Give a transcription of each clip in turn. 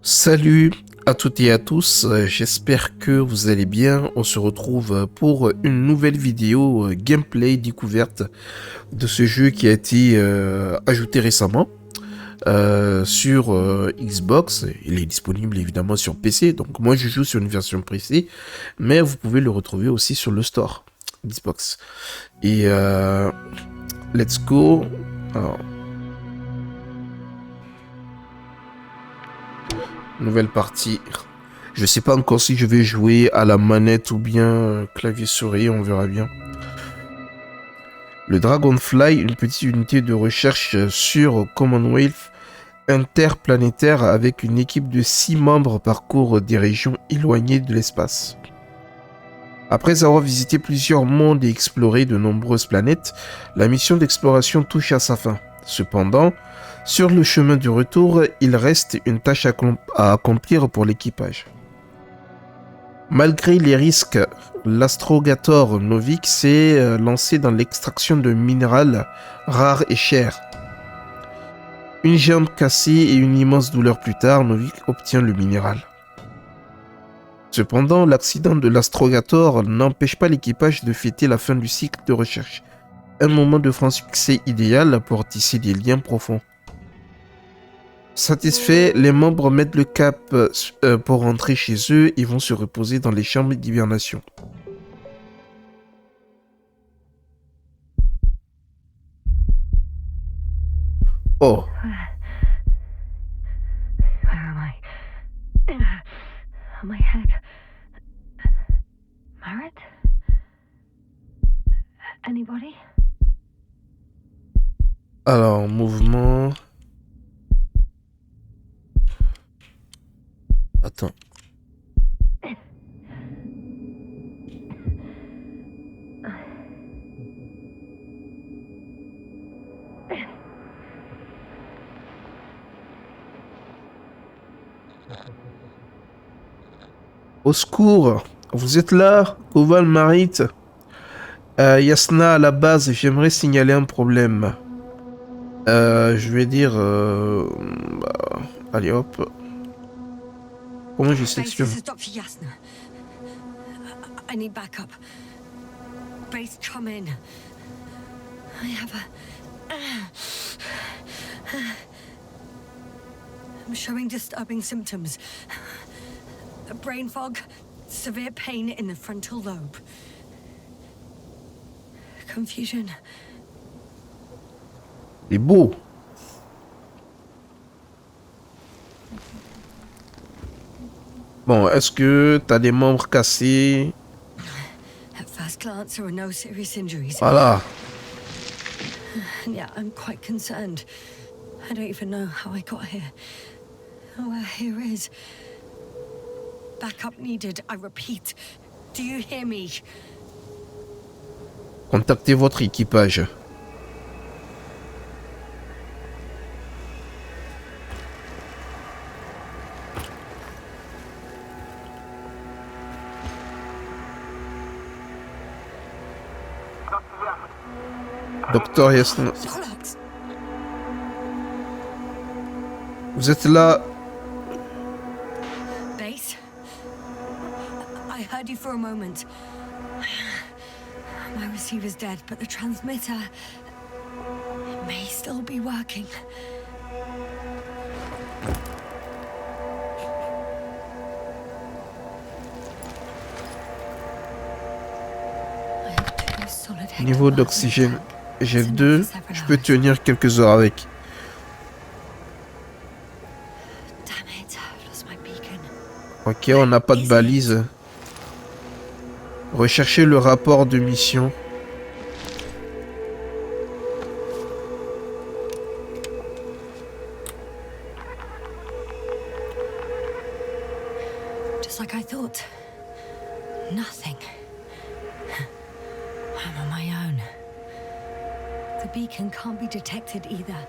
Salut à toutes et à tous, j'espère que vous allez bien. On se retrouve pour une nouvelle vidéo gameplay découverte de ce jeu qui a été ajouté récemment sur Xbox. Il est disponible évidemment sur PC, donc moi je joue sur une version PC, mais vous pouvez le retrouver aussi sur le store Xbox. Et let's go. Alors, nouvelle partie. Je sais pas encore si je vais jouer à la manette ou bien clavier souris, on verra bien. Le Dragonfly, une petite unité de recherche sur Commonwealth interplanétaire avec une équipe de 6 membres parcourt des régions éloignées de l'espace. Après avoir visité plusieurs mondes et exploré de nombreuses planètes, la mission d'exploration touche à sa fin. Cependant, sur le chemin du retour, il reste une tâche à accomplir pour l'équipage. Malgré les risques, l'astrogator Novik s'est lancé dans l'extraction de minéral rares et chers. Une jambe cassée et une immense douleur plus tard, Novik obtient le minéral. Cependant, l'accident de l'astrogator n'empêche pas l'équipage de fêter la fin du cycle de recherche. Un moment de franc succès idéal pour tisser des liens profonds. Satisfaits, les membres mettent le cap pour rentrer chez eux et vont se reposer dans les chambres d'hibernation. Oh, Where am I? On my head. Marit? Anybody? alors, mouvement... Attends. Au secours, vous êtes là, Koval Marit. Yasna, à la base, j'aimerais signaler un problème. Je vais dire... allez hop. Comment je sélectionne? This is Dr. Yasna. I need backup. Base, come in. I have I'm showing disturbing symptoms. A brain fog, severe pain in the frontal lobe. Confusion. Il est beau. Bon, est-ce que t'as des membres cassés? At first glance, there are no serious injuries. Voilà. And yeah, I'm quite concerned. I don't even know how I got here. Where here is. Backup needed, I repeat. Do you hear me? Contactez votre équipage. Docteur Yasna. Sherlock! Vous êtes là? Base? I heard you for a moment. My receiver's dead, but the transmitter may still be working. I have two solid Niveau hectoplasm d'oxygène. tank. J'ai 2. Je peux tenir quelques heures avec. Damn it, I've lost my beacon. Ok, on n'a pas de balise. Recherchez le rapport de mission. Just like I thought. Nothing. I'm on my own. The beacon can't be detected either.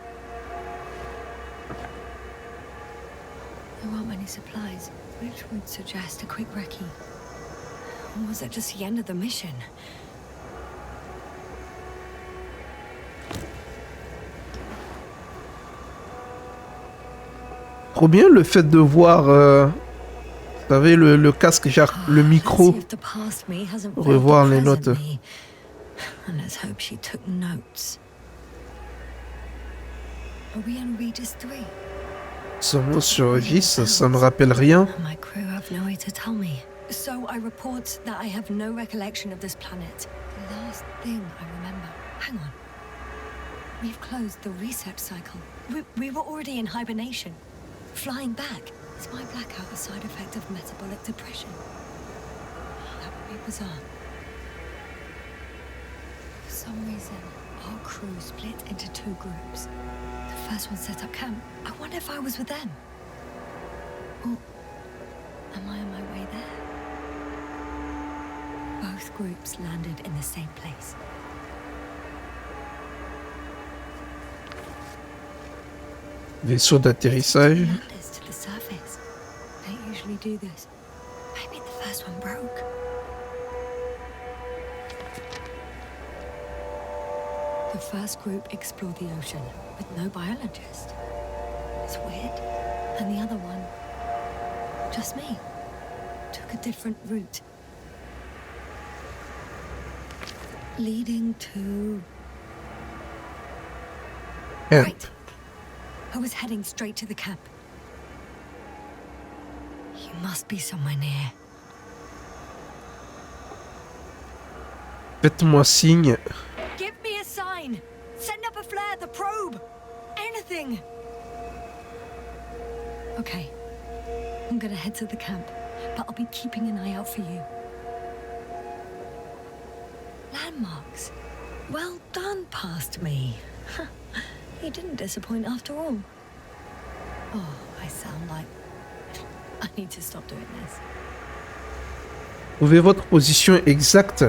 There aren't many supplies, which would suggest a quick recce. Or was it just the end of the mission? Trop bien le fait de voir, vous savez, le casque, genre le Let's micro, see if the past me hasn't failed revoir the les present notes. me. And let's hope she took notes. Are we on Regis 3? Ce mot sur Gis, ça me rappelle rien. My crew have no way to tell me. So I report that I have no recollection of this planet. The last thing I remember. Hang on. We've closed the research cycle. We were already in hibernation. Flying back. Is my blackout a side effect of metabolic depression? That would be bizarre. For some reason, our crew split into 2 groups. The first one set up camp. I wonder if I was with them. Or am I on my way there? Both groups landed in the same place. Vaisseau d'atterrissage. Ladders to the surface. They usually do this. Maybe the first one broke. The first group explored the ocean with no biologist. It's weird. And the other one, just me, took a different route. Leading to... Camp. Right. I was heading straight to the camp. You must be somewhere near. Faites-moi signe. Give me a sign! Send up a flare, the probe! Anything! Okay. I'm gonna head to the camp, but I'll be keeping an eye out for you. Landmarks. Well done, past me. You didn't disappoint after all. Oh, I sound like... I need to stop doing this. Trouvez votre position exacte.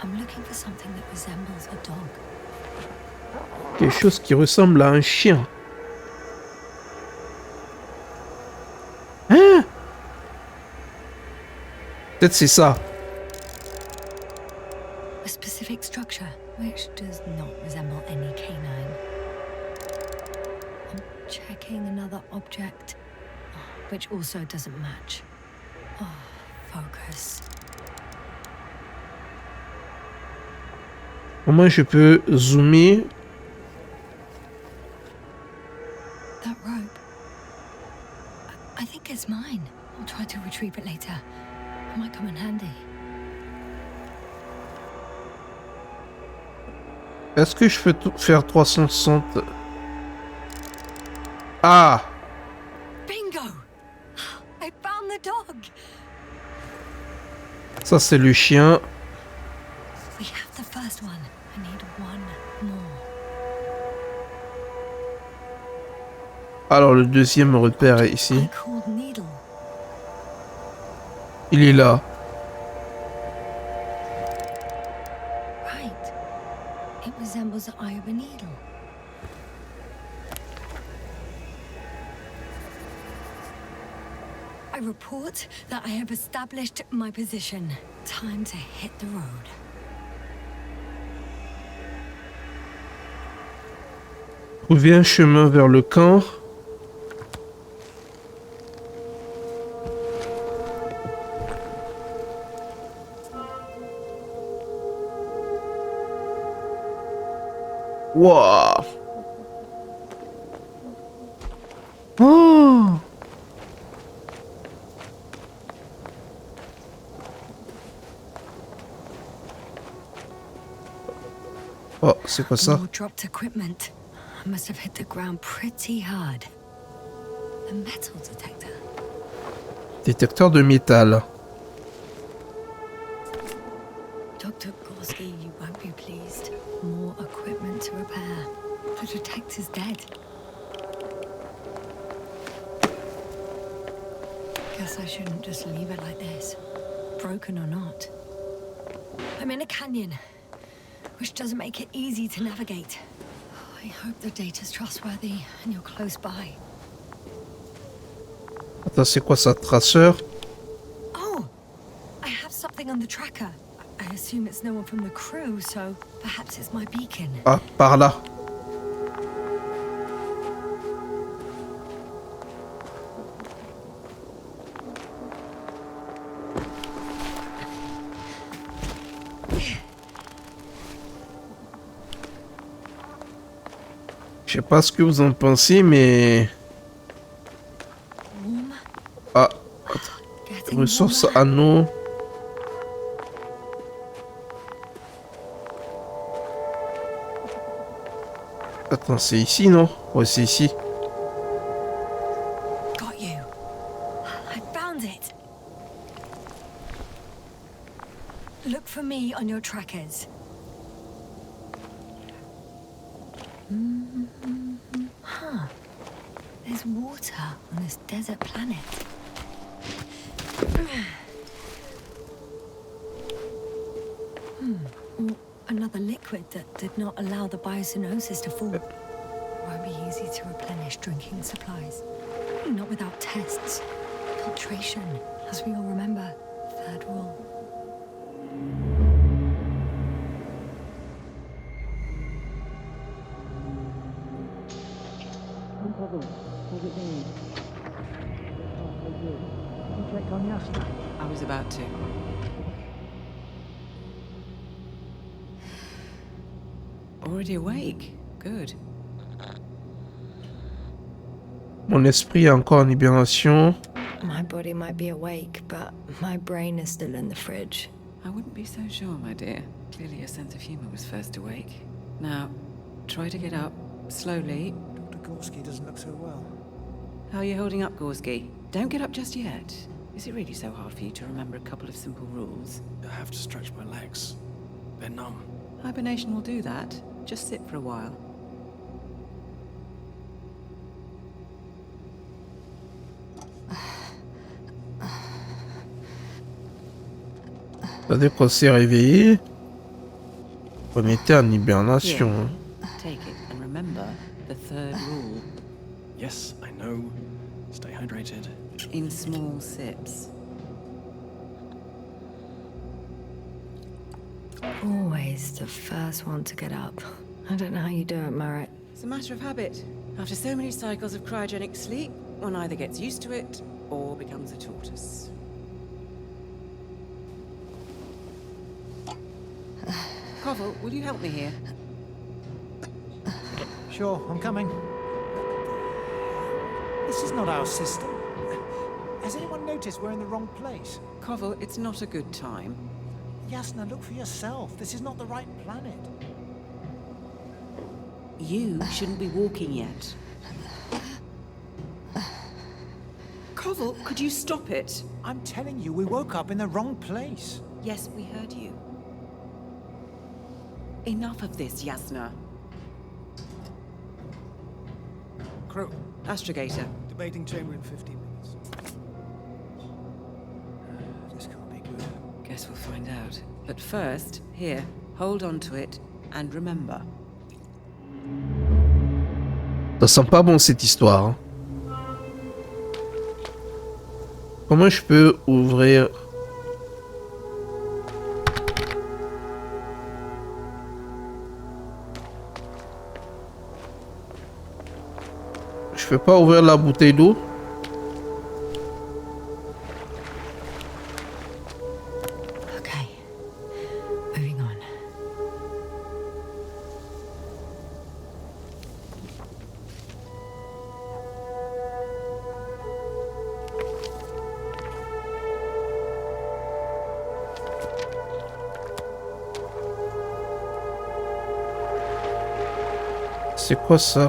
I'm looking for something that resembles a dog. Quelque chose qui ressemble à un chien. Hein? Peut-être c'est ça. A specific structure which does not resemble any canine. I'm checking another object, which also doesn't match. Oh, focus. Comment je peux zoomer? That rope. I think it's mine. I'll try to retrieve it later. It might come in handy. Est-ce que je peux faire 360? Ah! Bingo! I found the dog! Ça c'est le chien. We have the first one. I need one more. Alors le deuxième repère est ici. I called needle. Il est là. Right. It resembles the eye of a needle. I report that I have established my position. Time to hit the road. Trouver un chemin vers le camp. Wow. Oh. Oh, c'est quoi ça? More dropped equipment. I must have hit the ground pretty hard. A metal detector. Détecteur de métal. Dr. Gorski, you won't be pleased. More equipment to repair. The detector's dead. Guess I shouldn't just leave it like this. Broken or not. I'm in a canyon, which doesn't make it easy to navigate. I hope the data's trustworthy and you're close by. Attends, c'est quoi ça? Traceur? Oh! I have something on the tracker. I assume it's no one from the crew, so perhaps it's my beacon. Ah, par là. sais pas ce que vous en pensez, mais... Warm. Ah, Getting ressources warmer. anneaux. Attends, c'est ici, non? Ouais, c'est ici. Got you. I found it. Look for me on your trackers. Huh. There's water on this desert planet. Or another liquid that did not allow the biocenosis to fall. Won't be easy to replenish drinking supplies. Not without tests. Filtration, as we all remember. Third rule. I was about to. Already awake? Good. Mon esprit est encore en hibernation. My body might be awake, but my brain is still in the fridge. I wouldn't be so sure, my dear. Clearly your sense of humor was first awake. Now, try to get up, slowly. Dr. Gorski doesn't look so well. How are you holding up, Gorski? Don't get up just yet. Is it really so hard for you to remember a couple of simple rules? I have to stretch my legs. They're numb. Hibernation will do that. Just sit for a while. C'est-à-dire qu'on s'est réveillé. On était en hibernation. Hein. Take it and remember the third rule. Yes, I know. Stay hydrated. In small sips. Always the first one to get up. I don't know how you do it, Merritt. It's a matter of habit. After so many cycles of cryogenic sleep, one either gets used to it or becomes a tortoise. Koval, will you help me here? Sure, I'm coming. This is not our system. Has anyone noticed we're in the wrong place? Koval, it's not a good time. Yasna, look for yourself. This is not the right planet. You shouldn't be walking yet. Koval, could you stop it? I'm telling you, we woke up in the wrong place. Yes, we heard you. Enough of this, Yasna. Crew, Astrogator. debating chamber in 15 minutes. This can't be good. Guess we'll find out. But first, here, hold on to it and remember. Ça sent pas bon cette histoire. Hein. Comment je peux ouvrir... Je peux pas ouvrir la bouteille d'eau? Okay. Moving on. C'est quoi ça?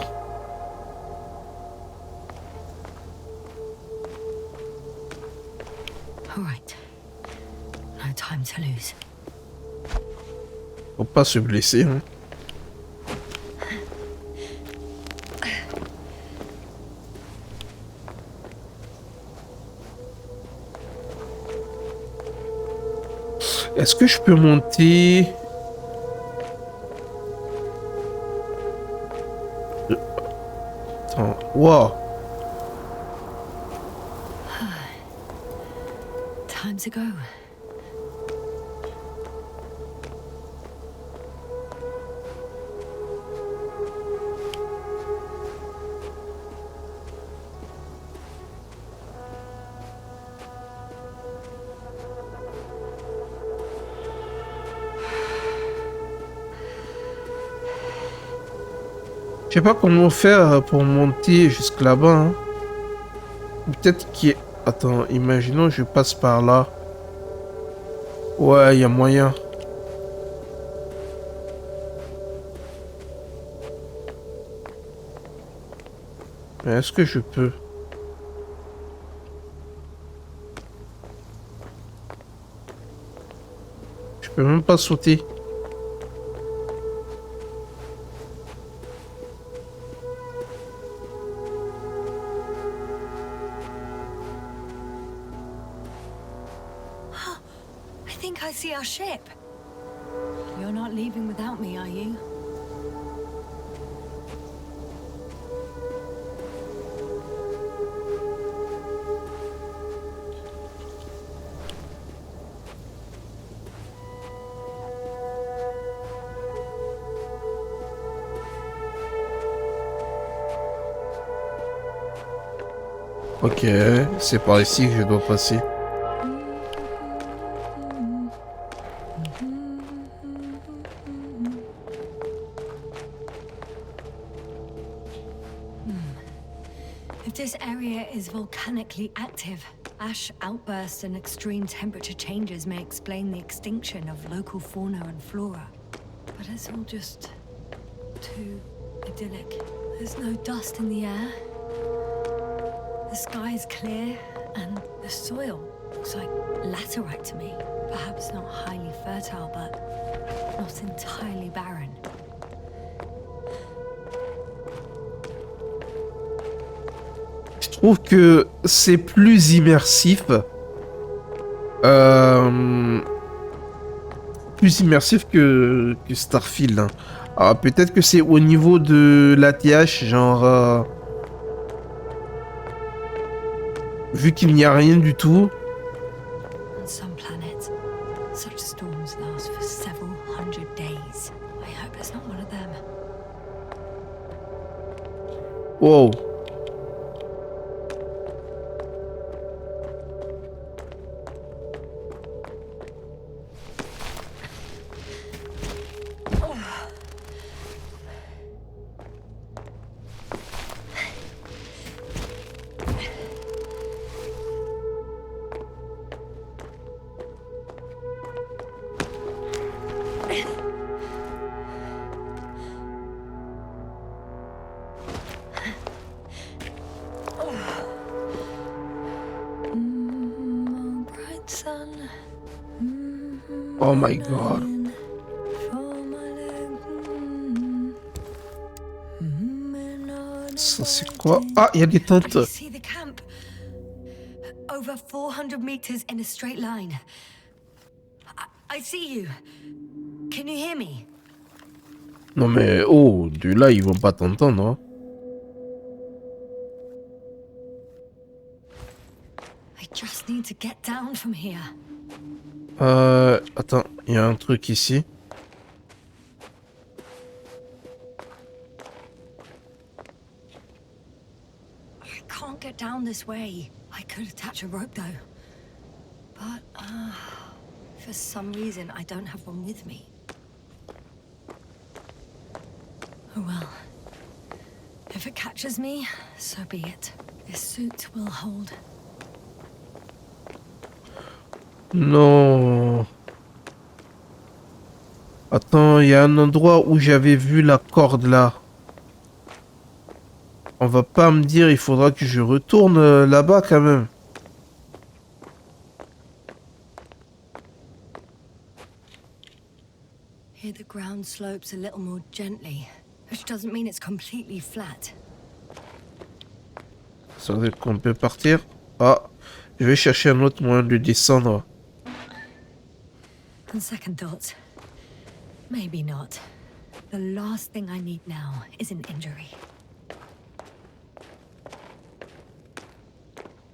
All right. No time to lose. Faut pas se blesser. Hein. Est-ce que je peux monter? Attends. Wow. Time to go. Je sais pas comment faire pour monter jusque là-bas. Hein. Peut-être qu'il y a... Attends, imaginons je passe par là. Ouais, il y a moyen. Mais est-ce que je peux? Je peux même pas sauter. I think I see our ship. You're not leaving without me, are you? Ok, c'est par ici que je dois passer. If this area is volcanically active, ash outbursts and extreme temperature changes may explain the extinction of local fauna and flora. But it's all just too idyllic. There's no dust in the air. The sky is clear, and the soil looks like laterite to me. Perhaps not highly fertile, but not entirely barren. Je trouve que c'est plus immersif. Plus immersif que Starfield. Hein. Alors peut-être que c'est au niveau de l'ATH, genre... vu qu'il n'y a rien du tout. On some planets, such storms last for several hundred days. I hope it's not one of them. Wow. Oh my god. Ça c'est quoi? Ah, il y a des tentes. I see the camp. Over 400 meters in a straight line. I see you. Can you hear me? Non mais oh, de là ils vont pas t'entendre. Hein. I just need to get down from here. Attends, il y a un truc ici. I can't get down this way. I could attach a rope though. But, for some reason I don't have one with me. Oh well. If it catches me, so be it. This suit will hold. Non. Attends, il y a un endroit où j'avais vu la corde là. On va pas me dire, il faudra que je retourne là-bas quand même. Here the ground slopes a little more gently, which doesn't mean it's completely flat. Ça veut dire qu'on peut partir. Ah, je vais chercher un autre moyen de descendre. On second thoughts, maybe not. The last thing I need now is an injury.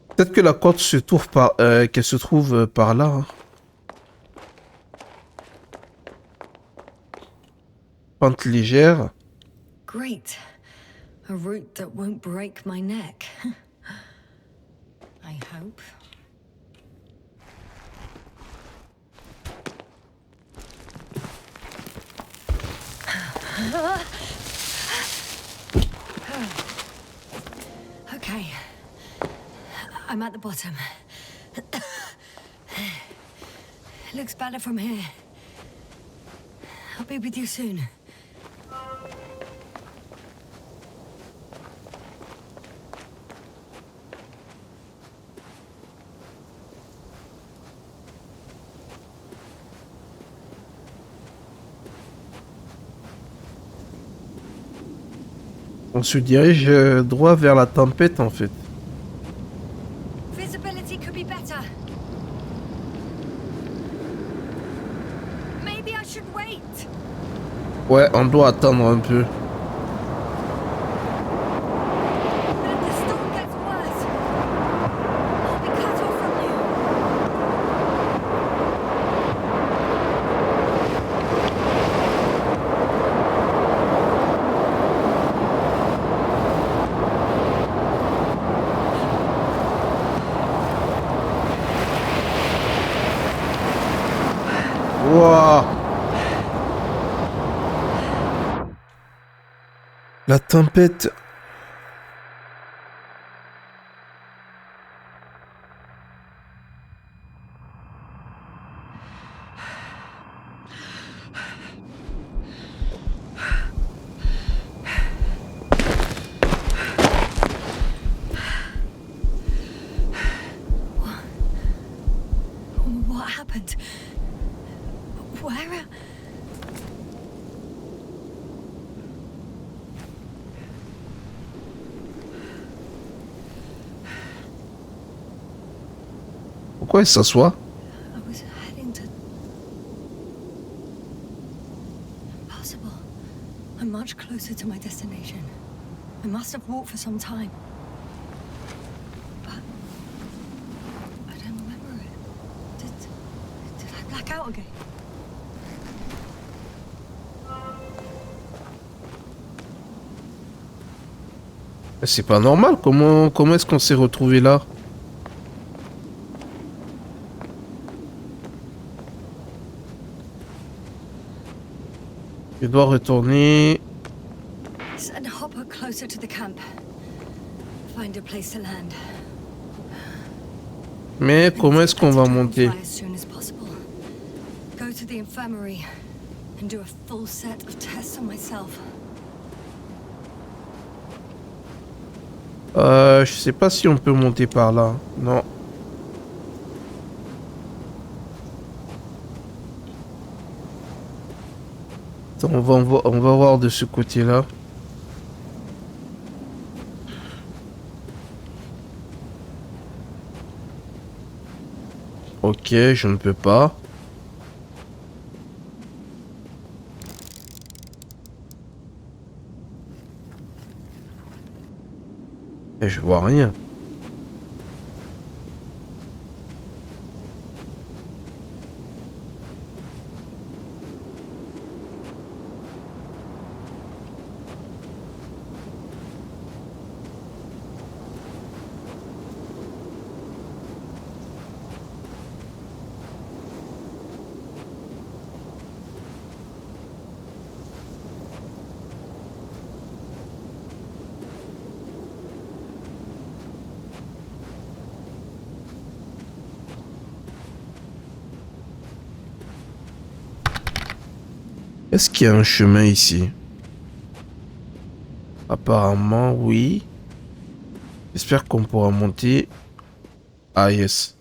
Peut-être que la corde se trouve par, qu'elle se trouve par là. Hein. Pente légère. Great. A route that won't break my neck. I hope. Okay. I'm at the bottom. Looks better from here. I'll be with you soon. On se dirige droit vers la tempête en fait. Visibility could be better. Maybe I should wait. Ouais, on doit attendre un peu. But if the storm gets worse, I'll be cut off from you. Wouah! La tempête. What happened? Where? Pourquoi elle s'assoit? I was heading to... Impossible. I'm much closer to my destination. I must have walked for some time. But... I don't remember it. Did I black out again? C'est pas normal. Comment est-ce qu'on s'est retrouvé là? Je dois retourner. Send Hopper closer to the camp. Find a place to land. Mais comment est-ce qu'on va monter? Fly as soon as possible. Go to the infirmary and do a full set of tests on myself. Je sais pas si on peut monter par là. Non. Attends, on va voir de ce côté-là. Ok, je ne peux pas. Et je vois rien. Est-ce qu'il y a un chemin ici? Apparemment, oui. J'espère qu'on pourra monter. Ah, yes.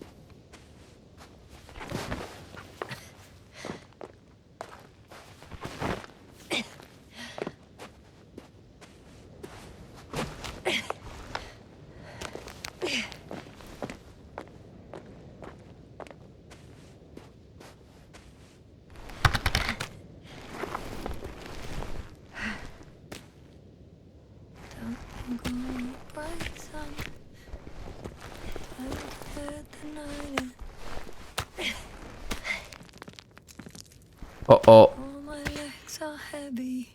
Oh oh. All my legs are heavy.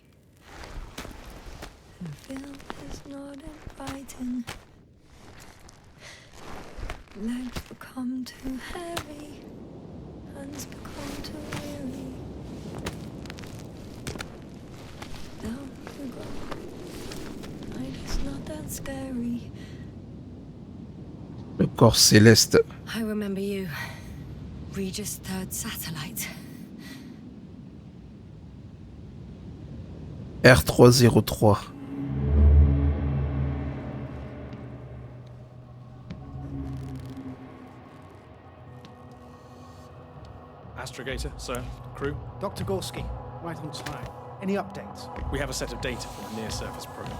The film is not inviting. Legs become too heavy. Hands become too weary. Down you go. Night is not that scary. Le corps céleste. I remember you. Regis' third satellite. R303. Astrogator, sir. Crew. Dr. Gorski, right on time. Any updates? We have a set of data from the near-surface probe.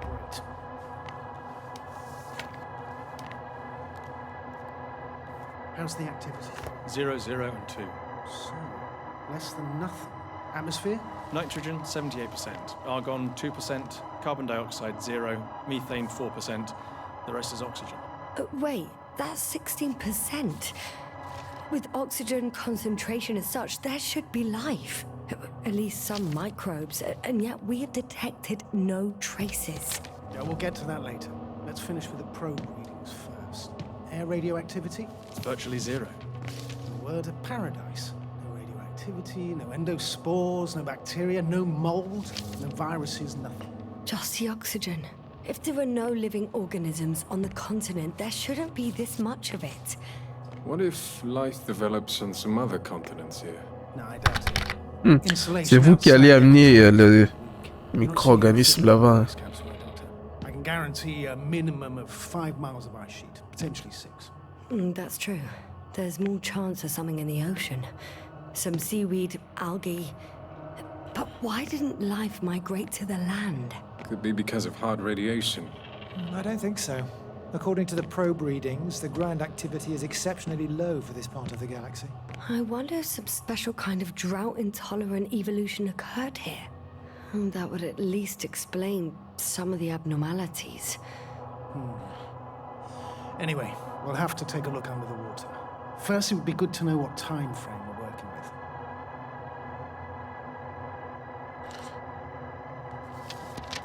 Great. How's the activity? 0, 0, and 2. So, less than nothing. Atmosphere? Nitrogen, 78%. Argon, 2%. Carbon dioxide, 0. Methane, 4%. The rest is oxygen. Wait, that's 16%. With oxygen concentration as such, there should be life. At least some microbes, and yet we have detected no traces. Yeah, we'll get to that later. Let's finish with the probe readings first. Air radioactivity? It's virtually 0. The word of paradise. No radioactivity, no endospores, no bacteria, no mold, no viruses, nothing. Just the oxygen. If there are no living organisms on the continent, there shouldn't be this much of it. What if life develops on some other continents here? No, I doubt it. C'est vous qui allez amener le micro-organisme là-bas. I can guarantee a minimum of 5 miles of ice sheet, potentially 6. That's true. There's more chance of something in the ocean. Some seaweed, algae. But why didn't life migrate to the land? Could be because of hard radiation. I don't think so. According to the probe readings, the ground activity is exceptionally low for this part of the galaxy. I wonder if some special kind of drought-intolerant evolution occurred here. That would at least explain some of the abnormalities. Anyway, we'll have to take a look under the water. First, it would be good to know what time frame we're working with.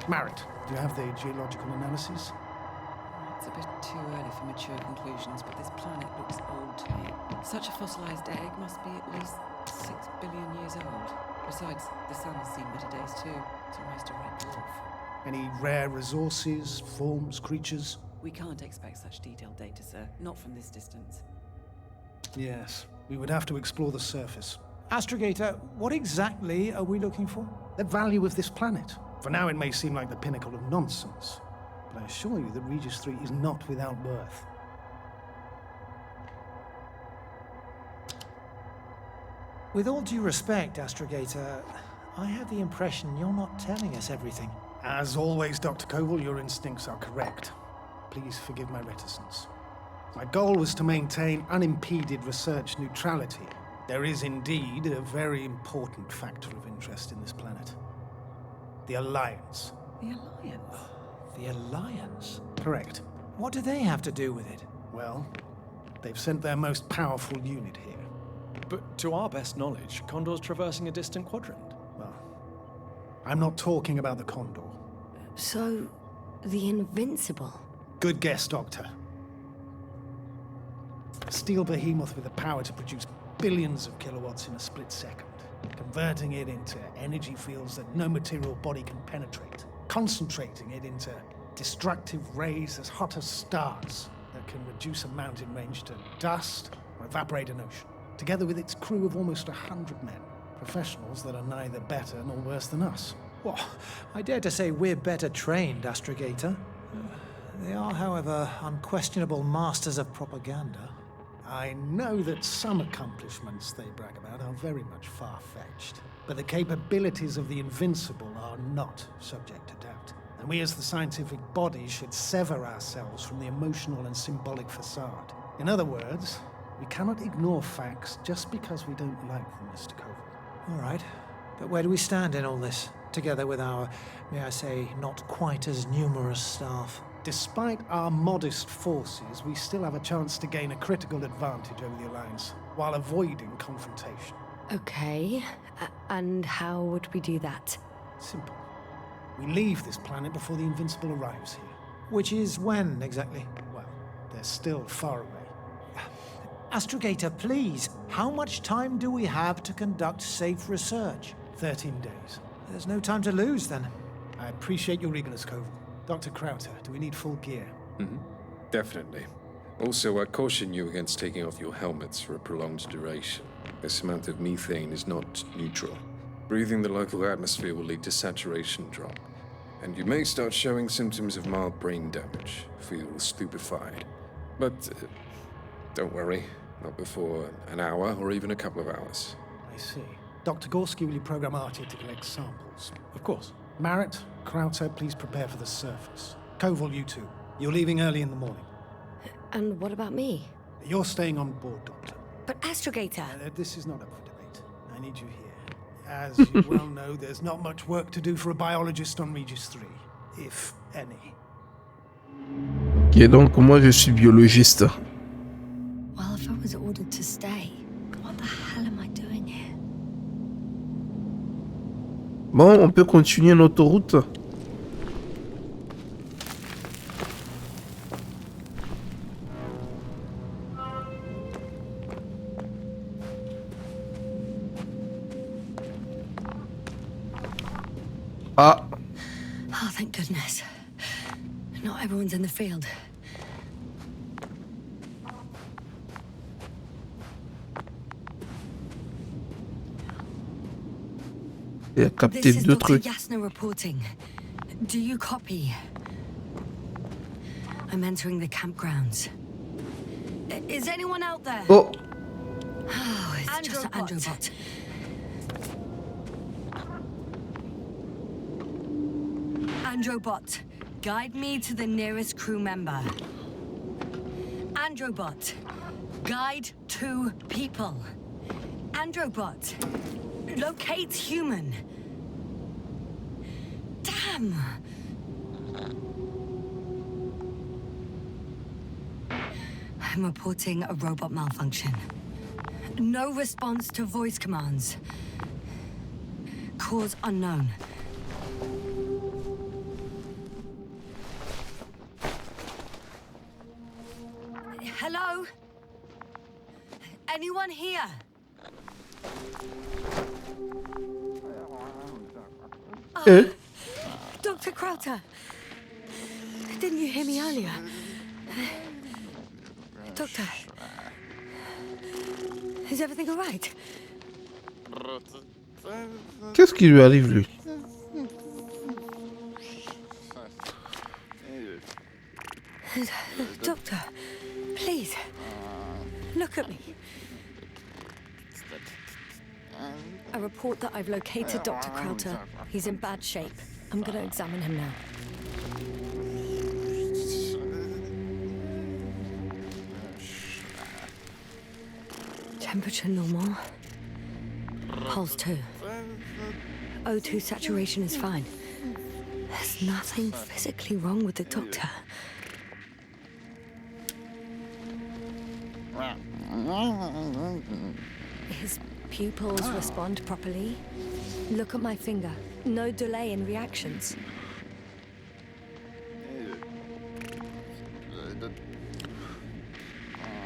Marit, do you have the geological analysis? It's a bit too early for mature conclusions, but this planet looks old to me. Such a fossilized egg must be at least 6 billion years old. Besides, the sun has seen better days too. It's almost a red dwarf. Any rare resources, forms, creatures? We can't expect such detailed data, sir. Not from this distance. Yes, we would have to explore the surface. Astrogator, what exactly are we looking for? The value of this planet. For now, it may seem like the pinnacle of nonsense, but I assure you that Regis 3 is not without worth. With all due respect, Astrogator, I have the impression you're not telling us everything. As always, Dr. Koval, your instincts are correct. Please forgive my reticence. My goal was to maintain unimpeded research neutrality. There is indeed a very important factor of interest in this planet. The Alliance. The Alliance? The Alliance? Correct. What do they have to do with it? Well, they've sent their most powerful unit here. But to our best knowledge, Condor's traversing a distant quadrant. Well, I'm not talking about the Condor. So, the Invincible. Good guess, Doctor. A steel behemoth with the power to produce billions of kilowatts in a split second, converting it into energy fields that no material body can penetrate, concentrating it into destructive rays as hot as stars that can reduce a mountain range to dust or evaporate an ocean, together with its crew of almost 100 men, professionals that are neither better nor worse than us. Well, I dare to say we're better trained, Astrogator. They are, however, unquestionable masters of propaganda. I know that some accomplishments they brag about are very much far-fetched, but the capabilities of the Invincible are not subject to doubt. And we as the scientific body should sever ourselves from the emotional and symbolic facade. In other words, we cannot ignore facts just because we don't like them, Mr. Koval. All right, but where do we stand in all this, together with our, may I say, not quite as numerous staff? Despite our modest forces, we still have a chance to gain a critical advantage over the Alliance, while avoiding confrontation. Okay, and how would we do that? Simple. We leave this planet before the Invincible arrives here. Which is when, exactly? Well, they're still far away. Astrogator, please, how much time do we have to conduct safe research? 13 days. There's no time to lose, then. I appreciate your eagerness, Koval. Dr. Crowther, do we need full gear? Definitely. Also, I caution you against taking off your helmets for a prolonged duration. This amount of methane is not neutral. Breathing the local atmosphere will lead to saturation drop, and you may start showing symptoms of mild brain damage, feel stupefied. But don't worry, not before an hour or even a couple of hours. I see. Dr. Gorski, will you program Artie to collect samples? Of course. Marrett, Krauter, please prepare for the surface. Koval, you two. You're leaving early in the morning. And what about me? You're staying on board, Doctor. But Astrogator... This is not up for debate. I need you here. As you well know, there's not much work to do for a biologist on Regis 3, if any. Ok, donc moi je suis biologiste. Well, if I was ordered to stay, what the hell am I doing here? Bon, on peut continuer notre route. Ah, Oh, thank goodness. Not everyone's in the field. il a capté This is deux Dr. trucs. Yasna reporting. Do you copy? I'm entering the campgrounds. Is anyone out there? Oh, Oh, it's just an Androbot. Androbot, guide me to the nearest crew member. Androbot, guide 2 people. Androbot, locate human. Damn! I'm reporting a robot malfunction. No response to voice commands. Cause unknown. Hello? Anyone here? Dr. Krauter. Didn't you hear me earlier? Doctor. Is everything all right? qu'est-ce qui lui arrive lui? Doctor, please, look at me. I report that I've located Dr. Krauter. He's in bad shape. I'm going to examine him now. Temperature normal. Pulse 2. O2 saturation is fine. There's nothing physically wrong with the doctor. His pupils respond properly. Look at my finger. No delay in reactions.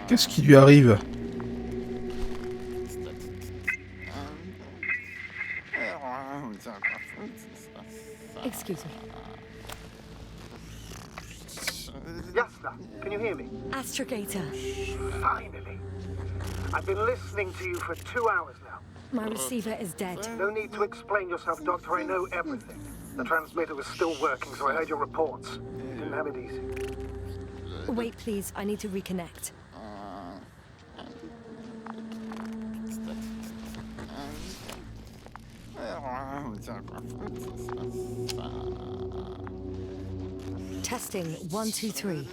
Qu'est-ce qui lui arrive? Excuse me. Yasna, can you hear me? Astrogator. Finally. I've been listening to you for 2 hours now. My receiver is dead. No need to explain yourself, Doctor. I know everything. The transmitter was still working, so I heard your reports. Didn't have it easy. Wait, please. I need to reconnect. Testing 1, 2, 3.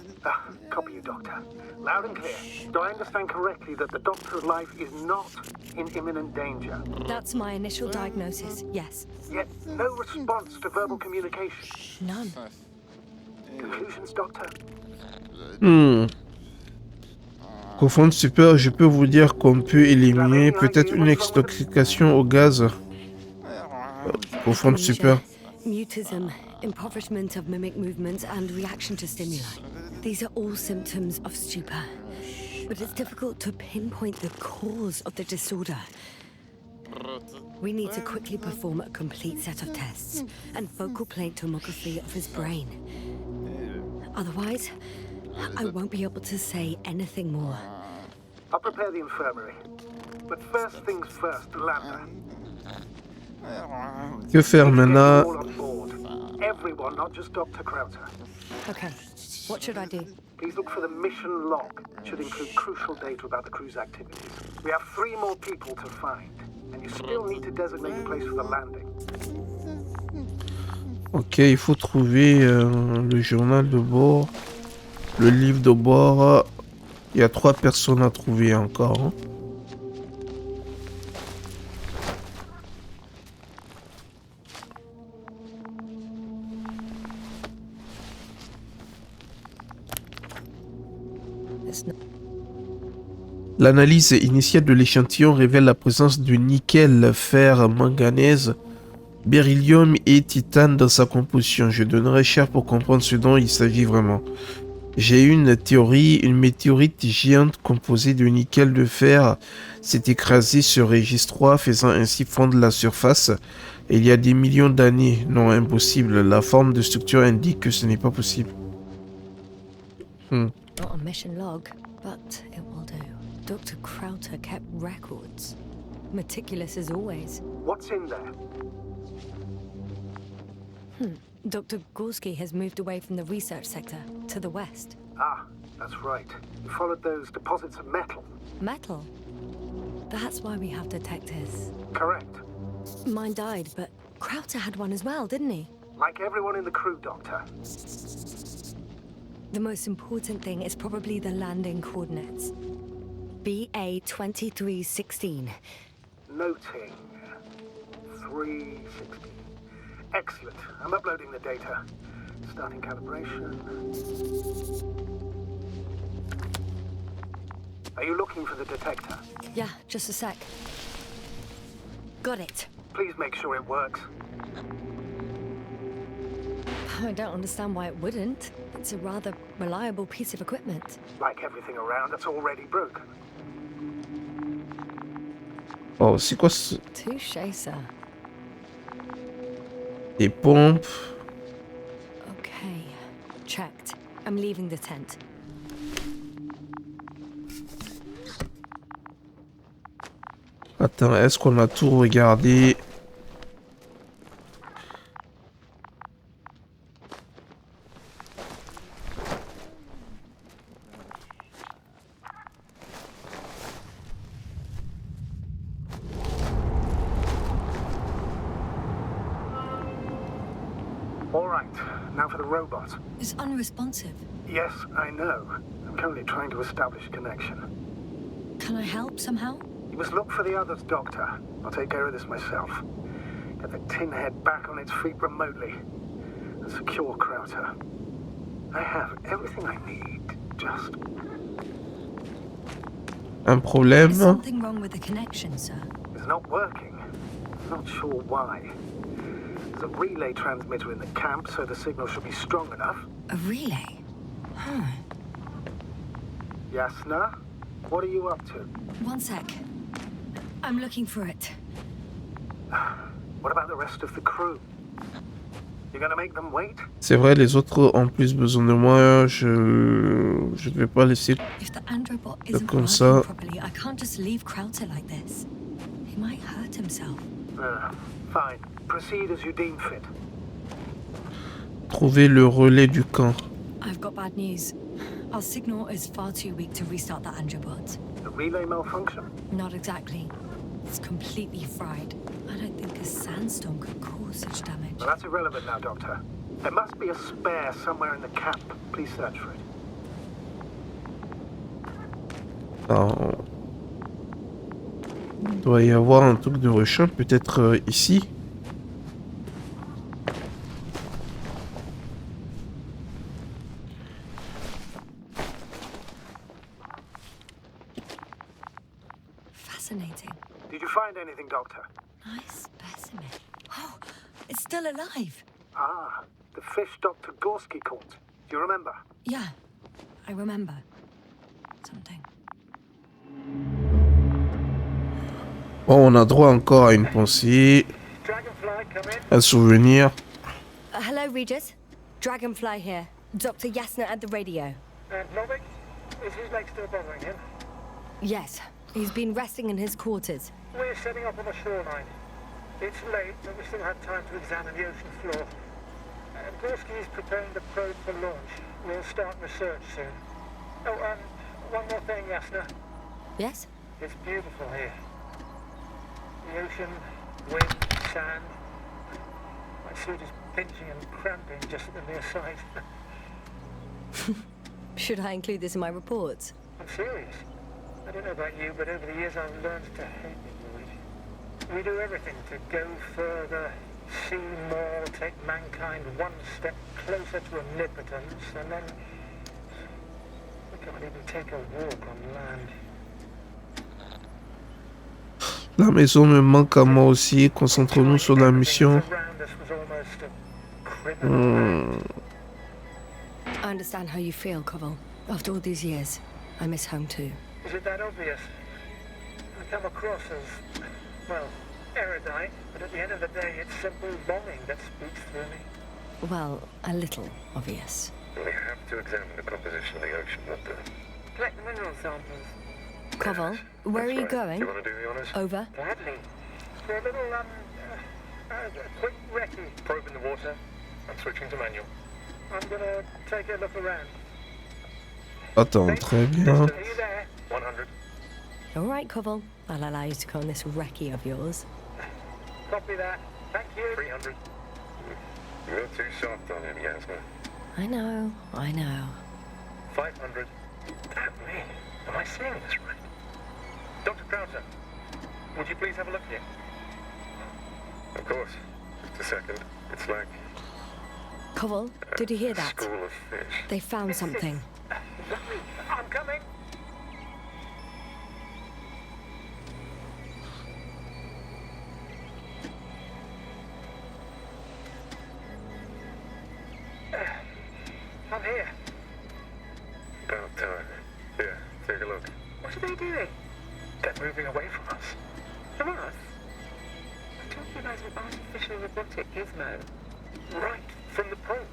Copy you, Doctor. Loud and clear. Do I understand correctly that the Doctor's life is not in imminent danger? That's my initial diagnosis, yes. Yet no response to verbal communication. None. Confusions, Doctor? Au fond de super, je peux vous dire qu'on peut éliminer peut-être une intoxication au gaz. Au fond de super. Mutism, impoverishment of mimic movements, and reaction to stimuli. These are all symptoms of stupor. But it's difficult to pinpoint the cause of the disorder. We need to quickly perform a complete set of tests and focal plane tomography of his brain. Otherwise, I won't be able to say anything more. I'll prepare the infirmary. But first things first, Lambda. Que faire Get you maintenant? all on board. Everyone, not just Dr. Krauter. Okay, what should I do? Please look for the mission log. It should include crucial data about the crew's activities. We have 3 more people to find, and you still need to designate a place for the landing. Ok, il faut trouver le journal de bord, le livre de bord. Il y a 3 personnes à trouver encore. Hein. L'analyse initiale de l'échantillon révèle la présence de nickel, fer, manganèse, beryllium et titane dans sa composition. Je donnerai cher pour comprendre ce dont il s'agit vraiment. J'ai une théorie, une météorite géante composée de nickel de fer s'est écrasée sur Régis 3, faisant ainsi fondre la surface. Et il y a des millions d'années. Non, impossible. La forme de structure indique que ce n'est pas possible. Not a mission log, but it will do. Dr. Krauter kept records. Meticulous as always. What's in there? Dr. Gorski has moved away from the research sector to the west. Ah, that's right. You followed those deposits of metal. Metal? That's why we have detectors. Correct. Mine died, but Krauter had one as well, didn't he? Like everyone in the crew, Doctor. The most important thing is probably the landing coordinates. BA 2316. Noting. 360. Excellent. I'm uploading the data. Starting calibration. Are you looking for the detector? Yeah, just a sec. Got it. Please make sure it works. I don't understand why it wouldn't. It's a rather reliable piece of equipment. Like everything around that's already broken. Oh, c'est quoi ce... Touché, sir. Des pompes. Okay, checked. I'm leaving the tent. Attends, est-ce qu'on a tout regardé? All right, now for the robot. It's unresponsive. Yes, I know. I'm currently trying to establish a connection. Can I help somehow? You must look for the others, Doctor. I'll take care of this myself. Get the tin head back on its feet remotely. And secure Krauter. I have everything I need. Just... Un problème? Is something wrong with the connection, sir? It's not working. Not sure why. There's a relay transmitter in the camp, so the signal should be strong enough. A relay? Huh. Yasna, what are you up to? One sec. I'm looking for it. What about the rest of the crew? You're gonna make them wait? C'est vrai, les autres ont plus besoin de moi. Je vais pas laisser If the androbot isn't comme working ça. properly, I can't just leave Krauter like this. He might hurt himself. Fine. Proceed as you deem fit. Trouver le relais du camp. I've got bad news. Our signal is far too weak to restart the androbot. The relay malfunction? Not exactly. It's completely fried. I don't think a sandstorm could cause such damage. Well, that's irrelevant now, Doctor. There must be a spare somewhere in the camp. Please search for it. Alors, il doit y avoir un truc de rechange, peut-être ici. Fascinating. Did you find anything, Doctor? Nice specimen. Oh, it's still alive. Ah, the fish Dr. Gorski caught. Do you remember? Yeah, I remember. Something. Bon, on a droit encore à une pensée, Dragonfly, come in. un souvenir. Hello, Regis. Dragonfly here. Dr. Yasna at the radio. And Novik, is his leg still bothering him? Yes, he's been resting in his quarters. We're setting up on the shoreline. It's late, but we still have time to examine the ocean floor. Gorski is preparing the probe for launch. We'll start research soon. Oh, one more thing, Yasna. Yes? It's beautiful here. The ocean, wind, sand. My suit is pinching and cramping just at the mere sight. Should I include this in my reports? I'm serious. I don't know about you, but over the years I've learned to hate the void. We do everything to go further, see more, take mankind one step closer to omnipotence, and then we can't even take a walk on land. La maison me manque à moi aussi. Concentrons-nous sur la mission. I understand how you feel, Koval. After all these years, I miss home too. Is it that obvious? I come across as, well, erudite, but at the end of the day, it's simple longing that speaks through me. Well, a little obvious. We have to examine the composition of the ocean water. Collect the mineral samples. Koval, where are you going? Do you want to do the honors? Over. Gladly. For a little, quick recce. Probe in the water. I'm switching to manual. I'm gonna take a look around. Attends, très bien. Are you there? 100. All right, Koval. I'll allow you to go on this recce of yours. Copy that. Thank you. 300. You're too soft on him, Yasna. I know, I know. 500. Damn me. Am I seeing this right? Dr. Krauser, would you please have a look here? Of course. Just a second. It's like Koval, did you hear a that? school of fish. They found something. I'm coming. I'm here. About time. Here, take a look. What are they doing? They're moving away from us. From us? I'm talking about an artificial robotic gizmo. Right, from the probe.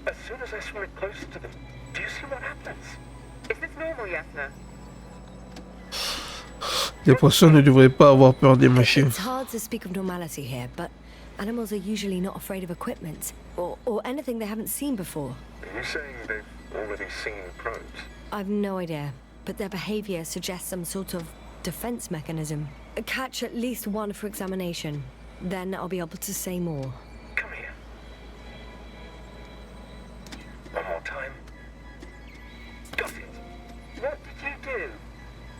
As soon as I swim it closer to them, do you see what happens? Is this normal, Yasna? Les poissons ne devraient pas avoir peur des machines. It's hard to speak of normality here, but animals are usually not afraid of equipment or anything they haven't seen before. Are you saying they've already seen probes? I've no idea, but their behavior suggests some sort of defense mechanism. Catch at least one for examination. Then I'll be able to say more. Come here. One more time. Got it. What did you do?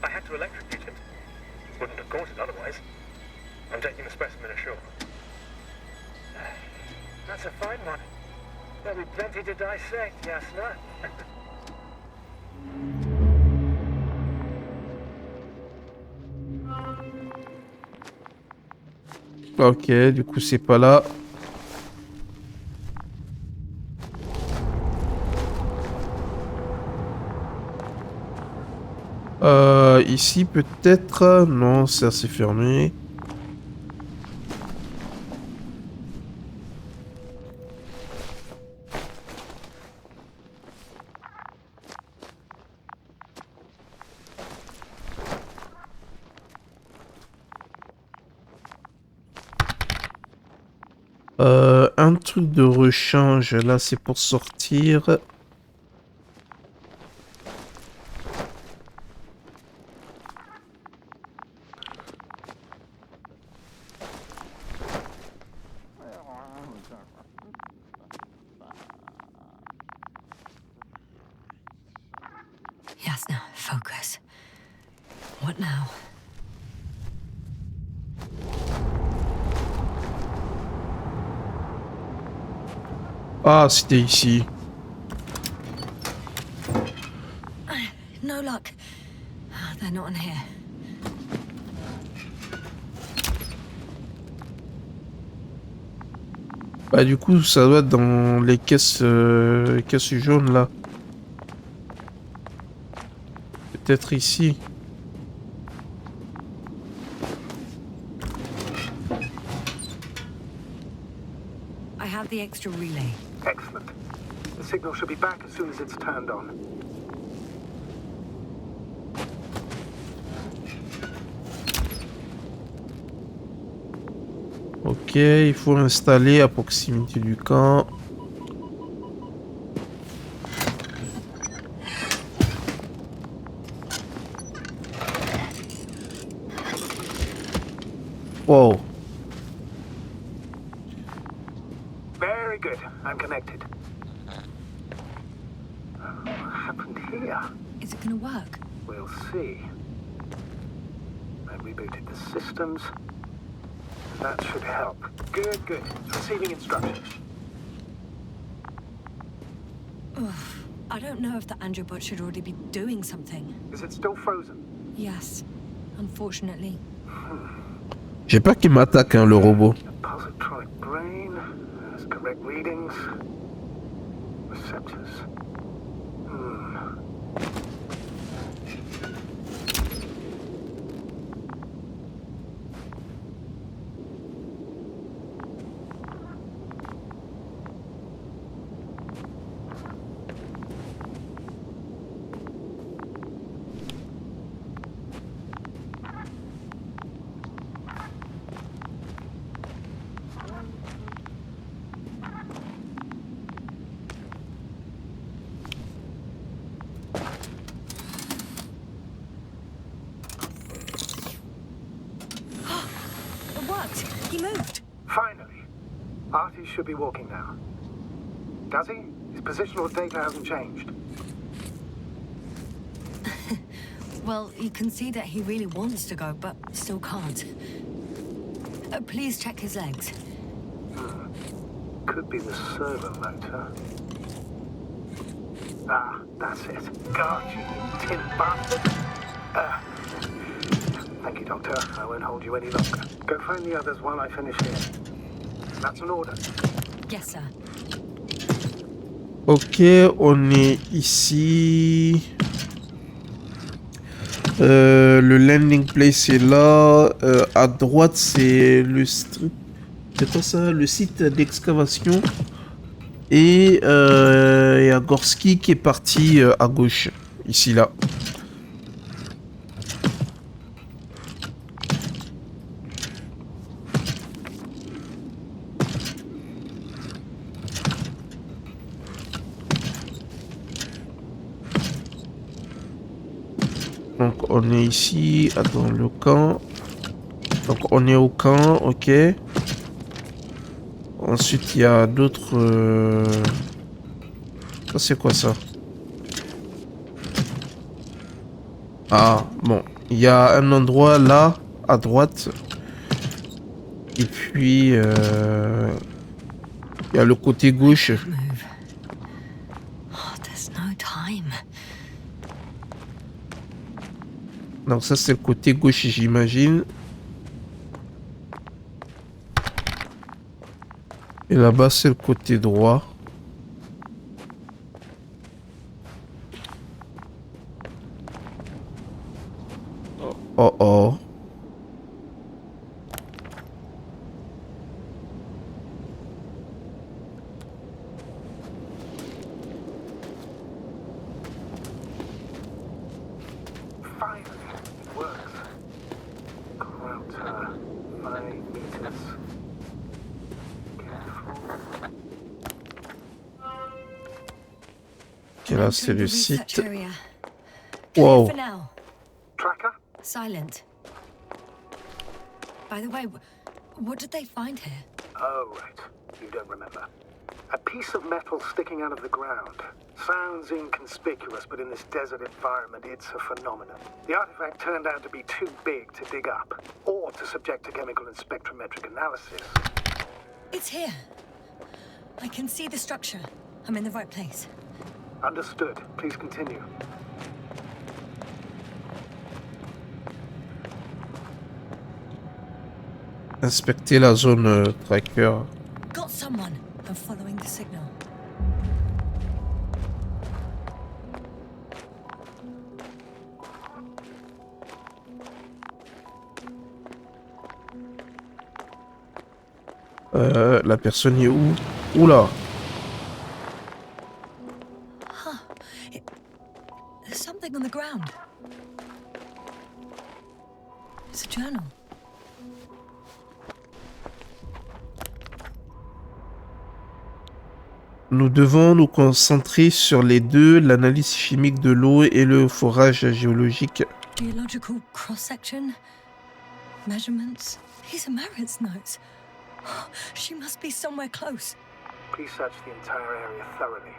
I had to electrocute him. Wouldn't have caught it otherwise. I'm taking the specimen ashore. That's a fine one. There'll be plenty to dissect, Yasna. Ok, du coup c'est pas là. Ici peut-être. Non, c'est assez fermé. Un truc de rechange, là c'est pour sortir. Yasna, focus. What now? Ah, c'était ici. No luck. They're not in here. Bah du coup ça doit être dans les caisses, caisses jaunes là. Peut-être ici. I have the extra relay. Excellent. The signal should be back as soon as it's turned on. Ok, il faut l'installer à proximité du camp. Wow. Very good. I'm connected. What happened here? Is it gonna work? We'll see. I rebooted the systems. That should help. Good, good. Receiving instructions. I don't know if the androbot should already be doing something. Is it still frozen? Yes, unfortunately. J'ai peur qu'il m'attaque, hein, le robot. Positronic brain. Has correct readings. Receptors. It worked! He moved! Finally. Artie should be walking now. Does he? His positional data hasn't changed. Well, you can see that he really wants to go, but still can't. Please check his legs. Could be the servo motor. Ah, that's it. Got you, you tin bastard. Thank you, Doctor. I won't hold you any longer. Go find the others while I finish here. That's an order. Yes, sir. Ok, on est ici. Le landing place est là. À droite, c'est le strip. C'est quoi ça? Le site d'excavation. Et il y a Gorski qui est parti à gauche. Ici, là. Donc on est ici, dans le camp. Donc on est au camp, ok. Ensuite il y a d'autres... Ça c'est quoi ça? Ah bon, il y a un endroit là, à droite. Et puis... il y a le côté gauche. Move. Oh, there's no time. Donc ça c'est le côté gauche j'imagine. Et là-bas c'est le côté droit. Oh oh. Ok, là c'est le site. Wow. Tracker? Silent. By the way, what did they find here? Oh, right. You don't remember. A piece of metal sticking out of the ground. Sounds inconspicuous, but in this desert environment, it's a phenomenon. The artifact turned out to be too big to dig up, or to subject to chemical and spectrometric analysis. It's here. I can see the structure. I'm in the right place. Understood. Please continue. Inspecter la zone tracker. Got someone. I'm following the signal. La personne est où? Oula. There's something on the ground. It's a journal. Nous devons nous concentrer sur les deux, l'analyse chimique de l'eau et le forage géologique. Geological cross-section? Measurements? These are Merritt's notes. She must be somewhere close. Please search the entire area thoroughly.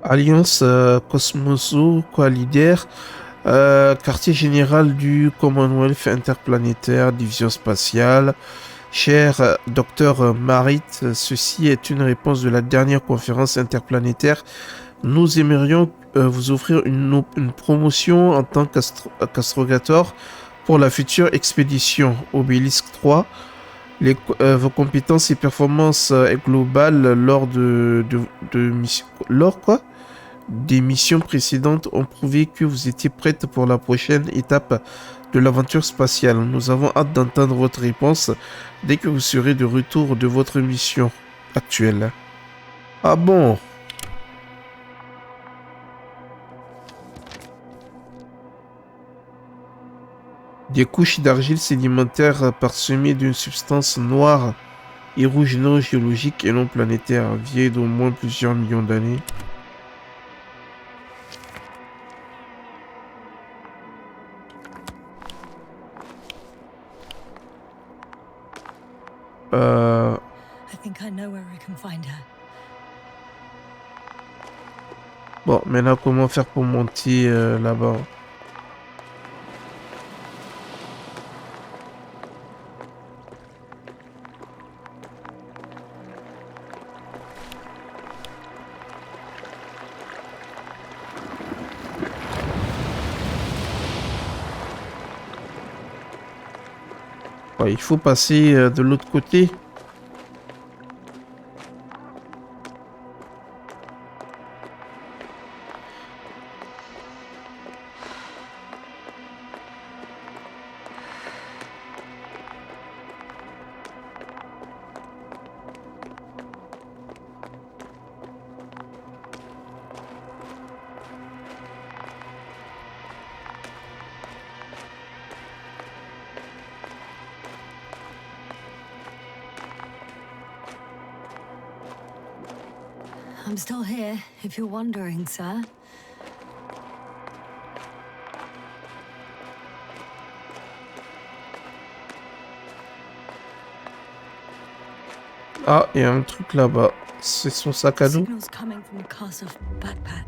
Alliance Cosmoso, quoi, leader, quartier général du Commonwealth interplanétaire, division spatiale. Cher docteur Marit, ceci est une réponse de la dernière conférence interplanétaire. Nous aimerions vous offrir une promotion en tant qu'astrogator pour la future expédition Obélisque 3. Vos compétences et performances globales lors des missions précédentes ont prouvé que vous étiez prête pour la prochaine étape de l'aventure spatiale. Nous avons hâte d'entendre votre réponse dès que vous serez de retour de votre mission actuelle. Ah bon? Des couches d'argile sédimentaire parsemées d'une substance noire et rouge non géologique et non planétaire, vieille d'au moins plusieurs millions d'années. I think I know where I can find her. Bon, maintenant comment faire pour monter là-bas? Il faut passer de l'autre côté. I'm still here, if you're wondering, sir. Ah, il y a un truc là-bas. C'est son sac à dos. Signals coming from the castle's backpack.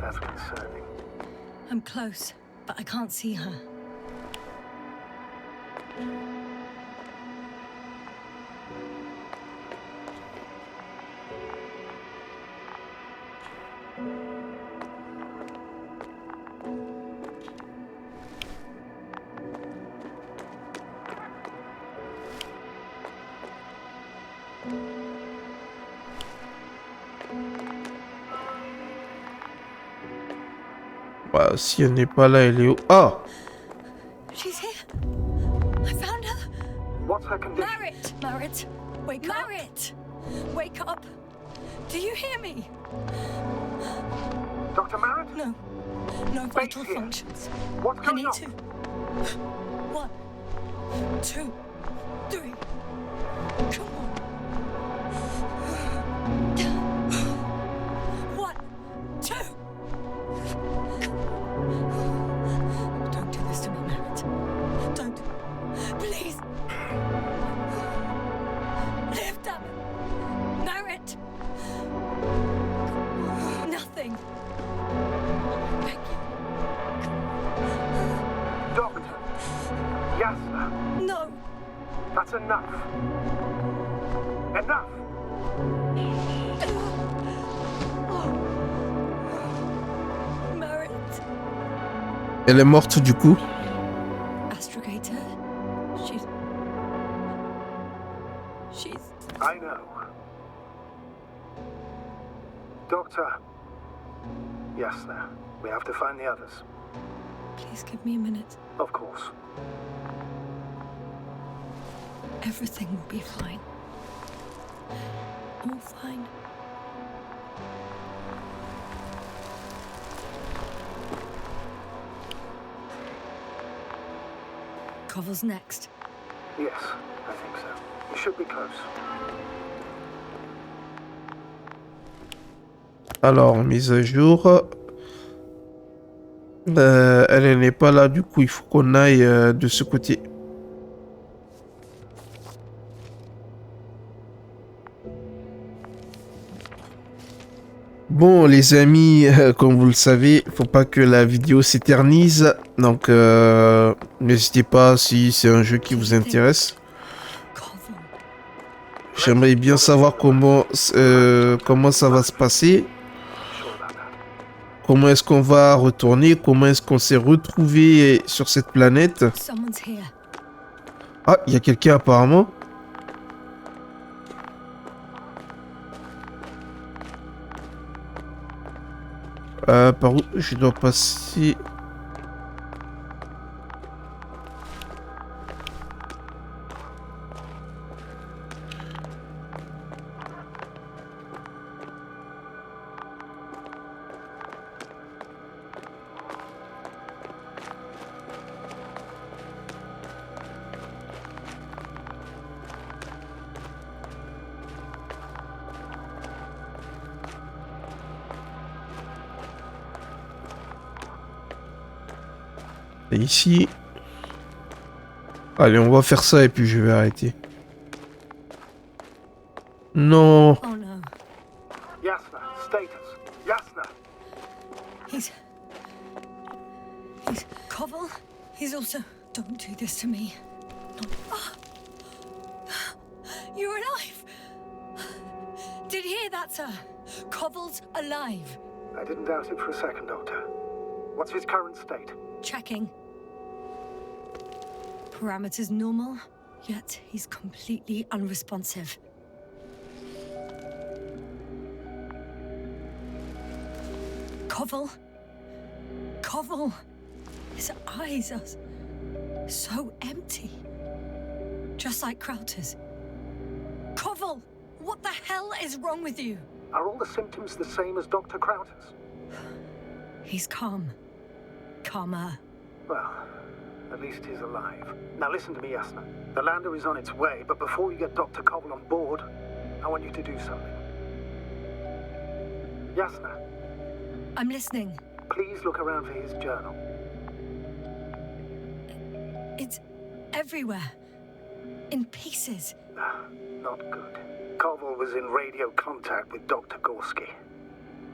That's concerning. I'm close, but I can't see her. Bah, si elle n'est pas là, elle est où? Ah! She's here. I found her. What's her condition? Merritt! Merritt! Wake up! Merritt! Wake up! Do you hear me? Dr. Merritt? No. No vital here. functions. What's I going need on? to. 1, 2, 3. Come on. 1, 2. Don't do this to me, Merritt. Don't. Please. Live, damn it. Merritt. Nothing. Thank you. Doctor. Yes, sir. No. That's enough. Enough! Merritt. Elle est morte du coup. Astrogator. She's. I know. Doctor. Yes, sir. We have to find the others. Please give me a minute. Of course. Everything will be fine. All fine. Covel's next. Yes, I think so. You should be close. Alors, mise à jour. Elle n'est pas là, du coup, il faut qu'on aille de ce côté. Bon, les amis, comme vous le savez, faut pas que la vidéo s'éternise. Donc, n'hésitez pas si c'est un jeu qui vous intéresse. J'aimerais bien savoir comment ça va se passer. Comment est-ce qu'on va retourner? Comment est-ce qu'on s'est retrouvé sur cette planète? Ah, il y a quelqu'un apparemment. Par où je dois passer? Et ici. Allez, on va faire ça et puis je vais arrêter. Non. Oh no. Yasna, status. Yasna. He's Koval. He's also. Don't do this to me. Oh. You're alive. Did you hear that, sir? Koval's alive. I didn't doubt it for a second, Doctor. What's his current state? Checking. Parameters normal, yet he's completely unresponsive. Koval. Koval. His eyes are so empty. Just like Krauter's. Koval! What the hell is wrong with you? Are all the symptoms the same as Dr. Krauter's? He's calm. Calmer. Well, at least he's alive. Now listen to me, Yasna. The lander is on its way, but before you get Dr. Koval on board, I want you to do something. Yasna, I'm listening. please look around for his journal. It's everywhere. In pieces. Not good. Koval was in radio contact with Dr. Gorski.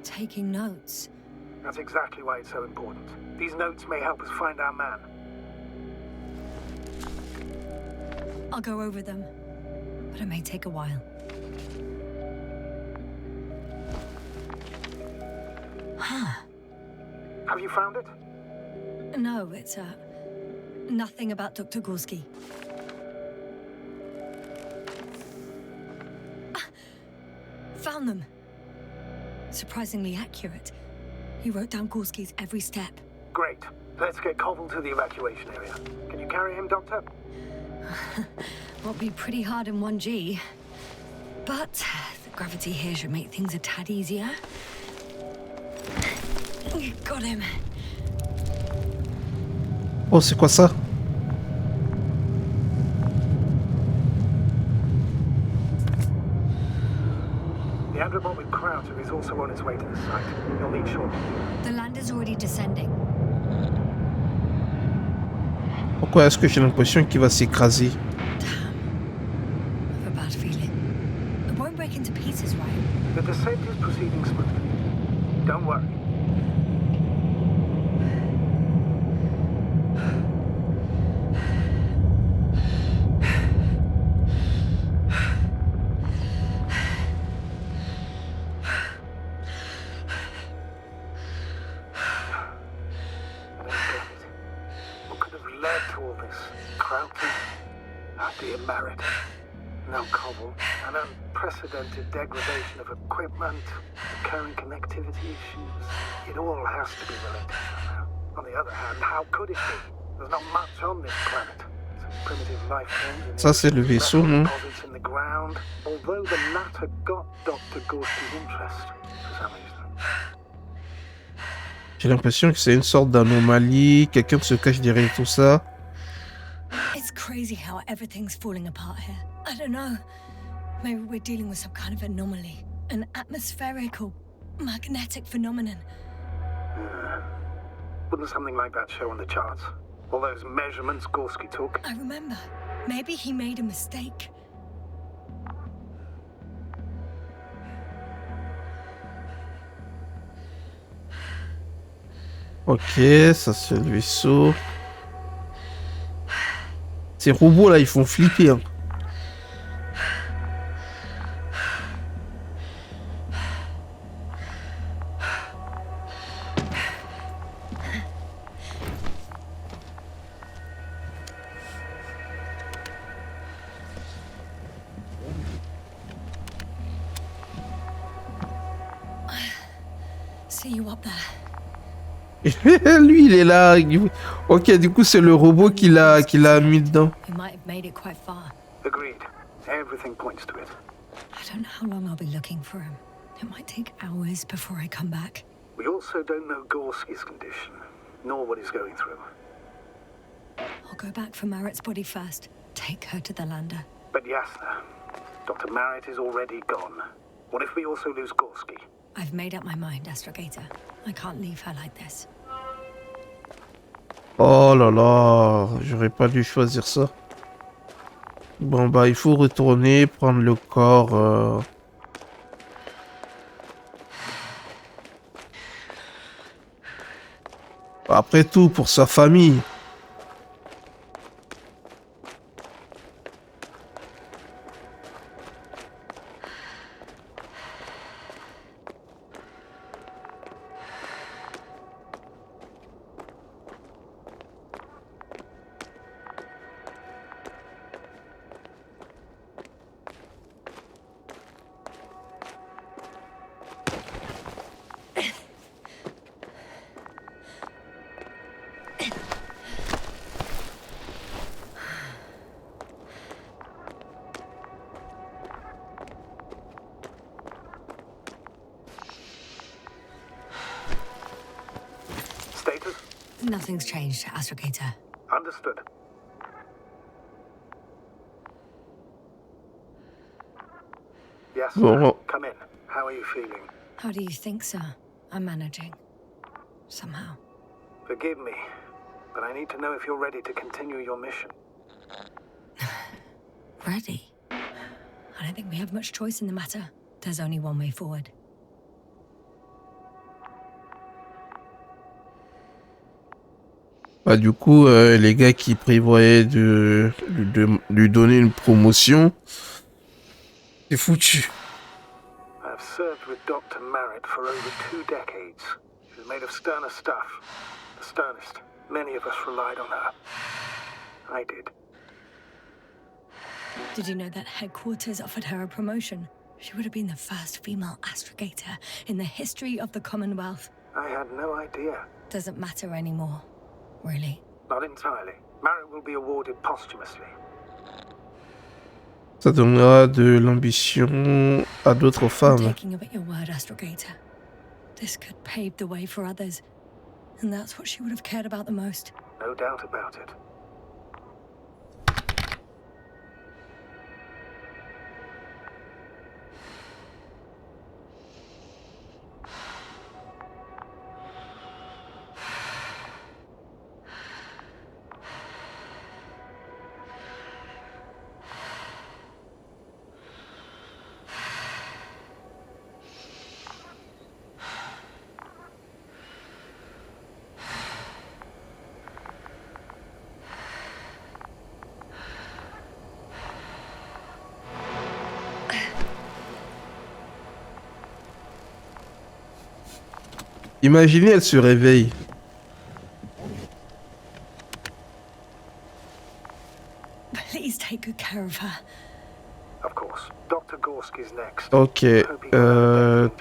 Taking notes. That's exactly why it's so important. These notes may help us find our man. I'll go over them, but it may take a while. Huh. Have you found it? No, it's nothing about Dr. Gorski. Found them. Surprisingly accurate. He wrote down Gorski's every step. Great. Let's get Koval to the evacuation area. Can you carry him, Doctor? Will be pretty hard in 1G. But the gravity here should make things a tad easier. Got him. Oh, c'est quoi ça? The Androbot with Krauter is also on its way to the site. You'll meet shortly. The lander's already descending. Pourquoi est-ce que j'ai l'impression qu'il va s'écraser? I have a bad feeling. It won't break into pieces, right? The descent is proceeding smoothly. Don't worry. No Koval, an unprecedented degradation of equipment, recurring connectivity issues. It all has to be related somehow. On the other hand, how could it be? There's not much on this planet. Some primitive life forms Ça c'est le vaisseau, non? in the ground. Although the latter got Dr. Gorski's interest for some reason. J'ai l'impression que c'est une sorte d'anomalie, quelqu'un se cache derrière tout ça. It's crazy. crazy how everything's falling apart here. I don't know. Maybe we're dealing with some kind of anomaly. An atmospheric or magnetic phenomenon. Wouldn't something like that show on the charts? All those measurements Gorski took? I remember. Maybe he made a mistake. Ok, ça c'est le vaisseau. Ces robots là, ils font flipper. Hein. See you up there. Lui, il est là. Ok, du coup, c'est le robot qui l'a mis dedans. We might have made it quite far. Agreed. Everything points to it. I don't know how long I'll be looking for him. It might take hours before I come back. We also don't know Gorski's condition, nor what he's going through. I'll go back for Marit's body first. Take her to the lander. But Yasna, Dr. Marit is already gone. What if we also lose Gorski? I've made up my mind, Astrogator. I can't leave her like this. Oh là là, j'aurais pas dû choisir ça. Bon bah il faut retourner, prendre le corps. Après tout, pour sa famille. Status? Nothing's changed, Astrogator. Understood. Yes, Bon. come in. How are you feeling? How do you think, sir? I'm managing. Somehow. Forgive me, but I need to know if you're ready to continue your mission. Ready? I don't think we have much choice in the matter. There's only one way forward. Bah du coup, les gars qui prévoyaient de lui donner une promotion, c'est foutu. I've served with Dr. Marit for over 2 decades. She's made of sterner stuff. The sternest. Many of us relied on her. I did. Did you know that headquarters offered her a promotion? She would have been the first female astrogator in the history of the Commonwealth. I had no idea. Doesn't matter anymore, really. Not entirely. Marit will be awarded posthumously. Ça donnera de l'ambition à d'autres I'm femmes. taking you at your word, Astrogator. This could pave the way for others. And that's what she would have cared about the most. No doubt about it. Imaginez, elle se réveille. Please take good care of her. Of course. Dr. Gorski's next. Ok,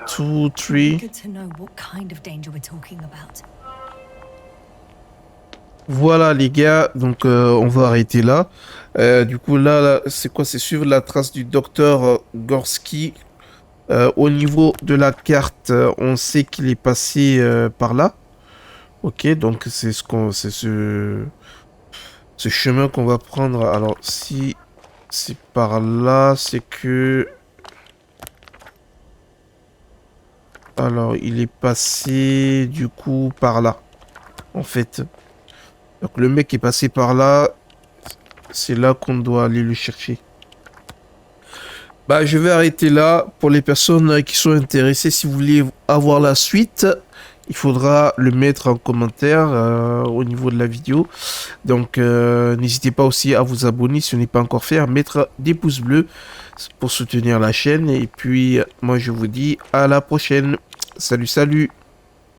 2, 3. Good to know what kind of danger we're talking about. Voilà les gars, donc on va arrêter là. Du coup là c'est quoi? C'est suivre la trace du docteur Gorski. Au niveau de la carte, on sait qu'il est passé par là. Ok, donc c'est ce Ce chemin qu'on va prendre, alors si c'est par là, c'est que... Alors, il est passé du coup par là, en fait. Donc le mec est passé par là, c'est là qu'on doit aller le chercher. Bah, je vais arrêter là. Pour les personnes qui sont intéressées, si vous voulez avoir la suite, il faudra le mettre en commentaire au niveau de la vidéo. Donc, n'hésitez pas aussi à vous abonner si ce n'est pas encore fait, à mettre des pouces bleus pour soutenir la chaîne. Et puis, moi, je vous dis à la prochaine. Salut, salut!